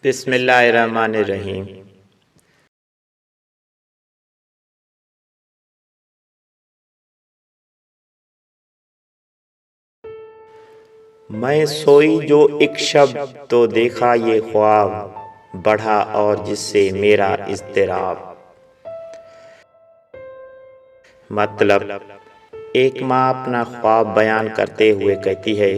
बिस्मिल्लाहिर्रहमानिर्रहीम। मैं सोई जो एक शब तो देखा ये ख्वाब बढ़ा और जिससे मेरा इज़्तिराब। मतलब एक माँ अपना ख्वाब बयान करते हुए कहती है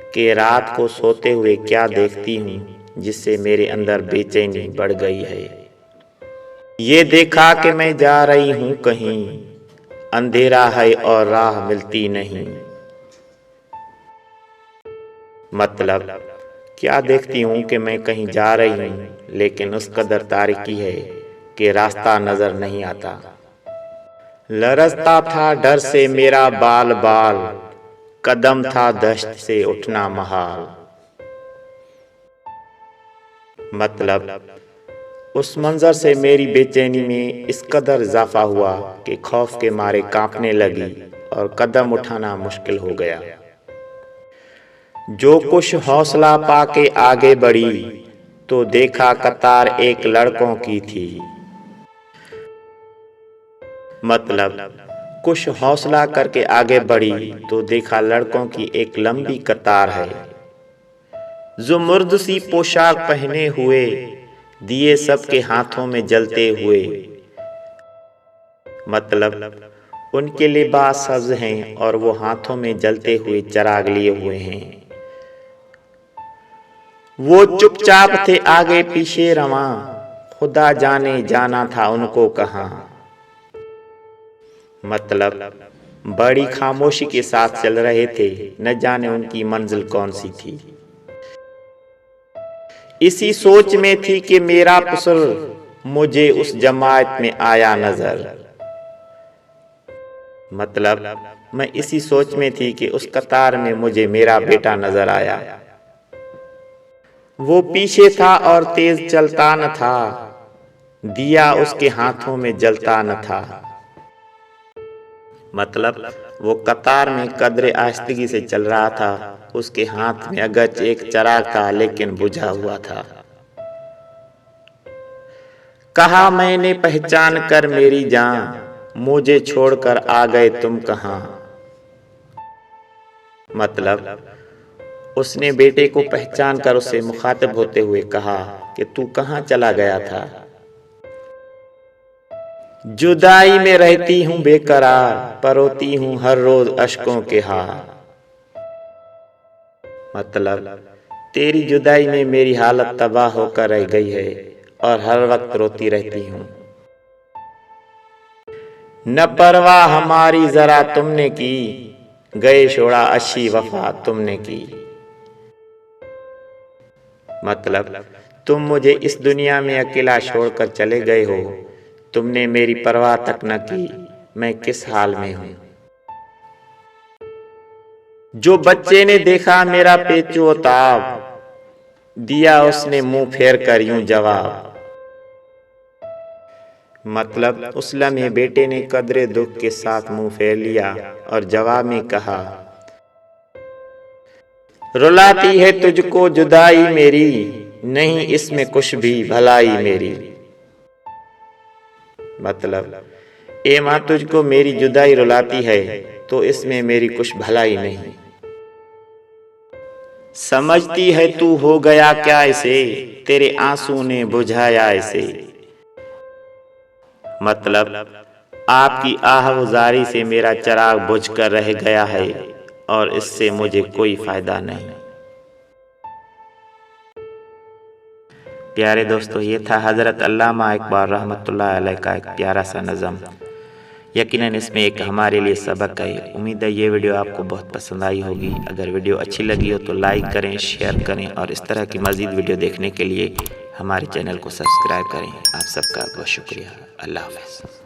कि रात को सोते हुए क्या देखती हूँ जिससे मेरे अंदर बेचैनी बढ़ गई है। ये देखा कि मैं जा रही हूँ कहीं, अंधेरा है और राह मिलती नहीं। मतलब क्या देखती हूँ कि मैं कहीं जा रही हूँ लेकिन उस कदर तारीकी है कि रास्ता नजर नहीं आता। लरजता था डर से मेरा बाल बाल, कदम था दश्त से उठना महाल। मतलब उस मंजर से मेरी बेचैनी में इस कदर इजाफा हुआ कि खौफ के मारे कांपने लगी और कदम उठाना मुश्किल हो गया। जो कुछ हौसला पाके आगे बढ़ी तो देखा कतार एक लड़कों की थी। मतलब कुछ हौसला करके आगे बढ़ी तो देखा लड़कों की एक लंबी कतार है, जो मुर्द सी पोशाक पहने हुए दिए सबके हाथों में जलते हुए। मतलब उनके लिबास सब्ज हैं और वो हाथों में जलते हुए चिराग लिए हुए हैं। वो चुपचाप थे आगे पीछे रवां, खुदा जाने जाना था उनको कहां। मतलब बड़ी खामोशी के साथ चल रहे थे, न जाने उनकी मंजिल कौन सी थी। इसी सोच में थी कि मेरा पुसर मुझे उस जमात में आया नजर। मतलब मैं इसी सोच में थी कि उस कतार में मुझे मेरा बेटा नजर आया। वो पीछे था और तेज चलता न था, दिया उसके हाथों में जलता न था। मतलब वो कतार में कदरे आहिस्तगी से चल रहा था, उसके हाथ में अगरचे एक चिराग था लेकिन बुझा हुआ था। कहा मैंने पहचान कर मेरी जान, मुझे छोड़कर आ गए तुम कहां। मतलब उसने बेटे को पहचान कर उससे मुखातिब होते हुए कहा कि तू कहां चला गया था। जुदाई में रहती हूँ बेकरार, परोती हूँ हर रोज अश्कों के हार। मतलब तेरी जुदाई में मेरी हालत तबाह होकर रह गई है और हर वक्त रोती रहती हूँ। न परवाह हमारी जरा तुमने की, गए छोड़ा अच्छी वफा तुमने की। मतलब तुम मुझे इस दुनिया में अकेला छोड़कर चले गए हो, तुमने मेरी परवाह तक न की मैं किस हाल में हूँ। जो बच्चे ने देखा मेरा पेचो ताब, दिया उसने मुंह फेर कर यूं जवाब। मतलब उस लम्हे बेटे ने कदरे दुख के साथ मुंह फेर लिया और जवाब में कहा, रुलाती है तुझको जुदाई मेरी, नहीं इसमें कुछ भी भलाई मेरी। मतलब ए माँ तुझको मेरी जुदाई रुलाती है तो इसमें मेरी कुछ भलाई नहीं। समझती है तू हो गया क्या इसे, तेरे आंसू ने बुझाया इसे। मतलब आपकी आहवजारी से मेरा चिराग बुझ कर रह गया है और इससे मुझे कोई फायदा नहीं। प्यारे दोस्तों, ये था हज़रत अल्लामा इकबाल रहमतुल्लाह अलैह का एक प्यारा सा नज़म। यकीनन इसमें एक हमारे लिए सबक है। उम्मीद है ये वीडियो आपको बहुत पसंद आई होगी। अगर वीडियो अच्छी लगी हो तो लाइक करें, शेयर करें और इस तरह की मज़ीद वीडियो देखने के लिए हमारे चैनल को सब्सक्राइब करें। आप सबका बहुत शुक्रिया। अल्लाह हाफ़िज़।